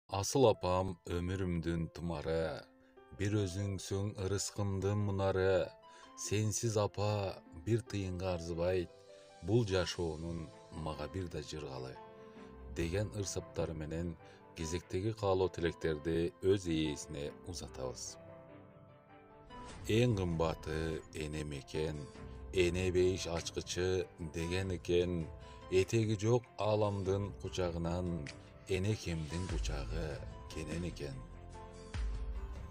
Asıl apam ömürümdün tumары, bir özüңсүң ырыскымдын мунары. Sensiz apa bir тыйынга арзыбайт, бул жашоонун мага бир да жыргалы деген ырсаптары менен кезектеги каалоо тилектерди өз ээсине узатабыз. Эң кымбаты энем экен, эне бейиш ачкычы деген экен, этеги жок ааламдын кучагынан эне кемдин кучагы кенен экен.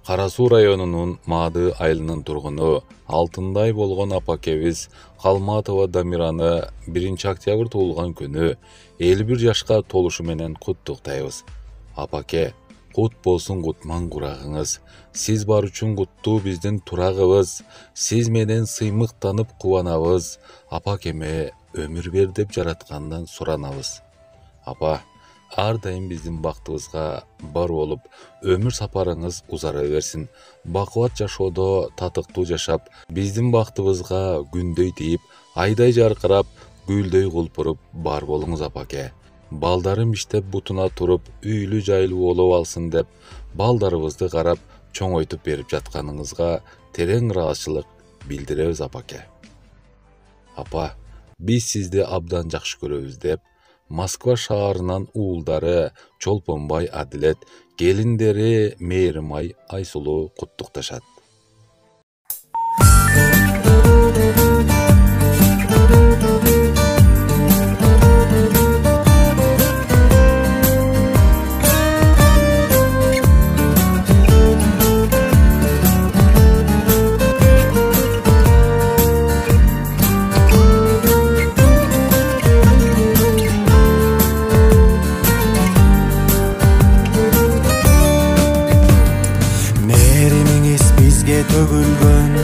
Кара Суу районунун Маады айылынын тургуну алтындай болгон апакебиз Калматова Дамираны 1 октябрь туулган күнү 51 жашка толушу менен куттуктайбыз. Апаке, кут болсун кутман курагыңыз. Сиз бар үчүн куттуу биздин турагыбыз. Сиз менен сыймыктанып кубанабыз. Апакеме өмүр бер деп жараткандан суранабыз. Апа, ар дайым биздин бактыбызга бар болуп, өмүр сапарыңыз узара берсин. Бакубат жашоодо татыктуу жашап, биздин бактыбызга күндөй тийип, айдай жаркырап, гүлдөй кулпуруп бар болуңуз апаке. Балдарым иштеп бутуна туруп, үйлүү жайлуу болуп алсын деп, балдарыбызды карап, чоңойтуп берип жатканыңызга терең ыраазычылык билдиребиз апаке. Апа, биз сизди абдан жакшы көрөбүз деп, Москва шаарынан уулдары Чолпонбай Адилет, келиндери Мейримай Айсулуу куттукташат. Төгүлгөн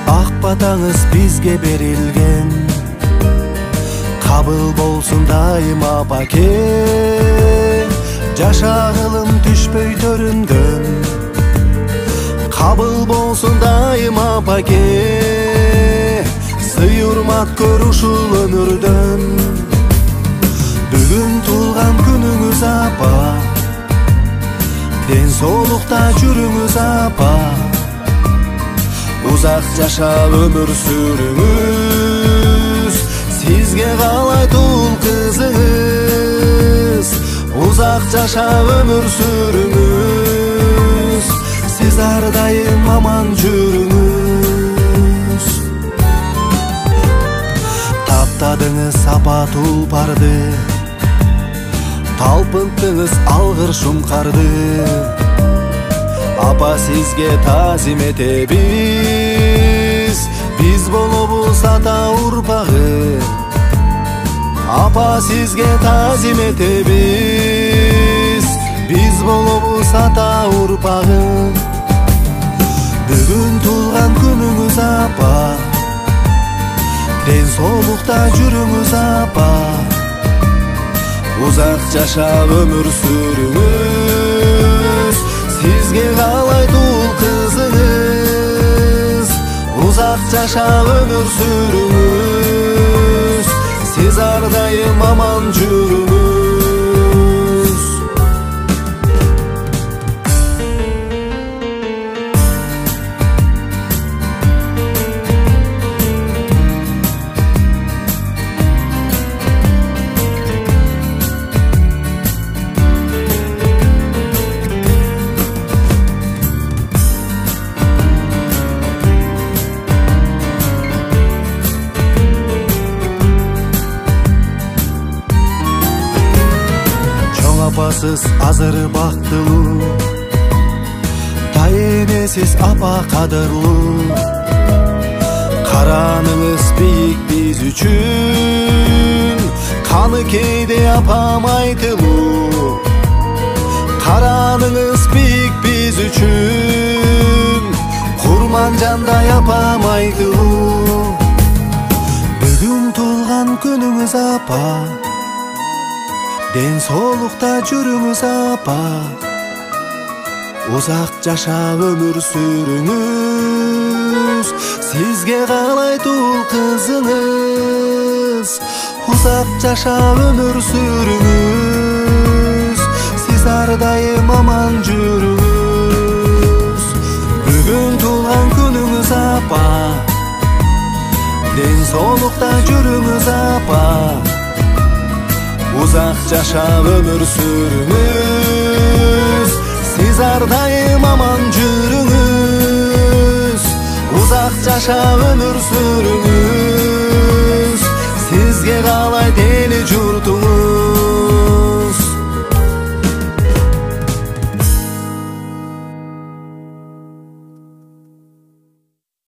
ак батаңыз бизге берилген, кабыл болсун дайыма апаке, жашагылым түшпөй төрүндөн. Кабыл болсун дайыма апаке, сый урмат көр ушул өмүрдөн. Бүгүн туулган күнүңүз апа, ден соолукта жүрүңүз апа, узак жашап өмүр сүрүңүз. Сизге каалайт уул кызыңыз, узак жашап өмүр сүрүңүз. Сиз ар дайым аман жүрүңүз. Таптадыңыз апа тулпарды, талпынттыңыз алгыр шумкарды. Апа, сизге таазим этебиз, биз болобуз ата урпагы. Апа, сизге таазим этебиз, биз болобуз ата урпагы. Бүгүн туулган күнүңүз апа, ден соолукта жүрүңүз апа, узак жашап өмүр сүрүңүз. Сизге каалайт уул кызыңыз, узак жашап өмүр сүрүңүз. Сиз ар дайым аман жүрүңүз. Апасыз азыр бактылуу, тайенесиз апа кадырлуу. Караныңыз бийик биз үчүн, каны кейде апам айтылуу. Караныңыз бийик биз үчүн, курман жандай апам айтылуу. Бүгүн туулган күнүңүз апа, ден соолукта жүрүңүз апа, узак жашап өмүр сүрүңүз. Сизге каалайт уул кызыңыз, узак жашап өмүр сүрүңүз. Siz ardayım aman жүріңіз. Бүгін туған күніңіз апа, денсаулықта жүріңіз апа. Uzaq yaşab ömür sürünüz. Siz ardayım aman жүріңіз. Uzaq yaşab ömür sürünüz. Sizge qalay deli jurtunuz.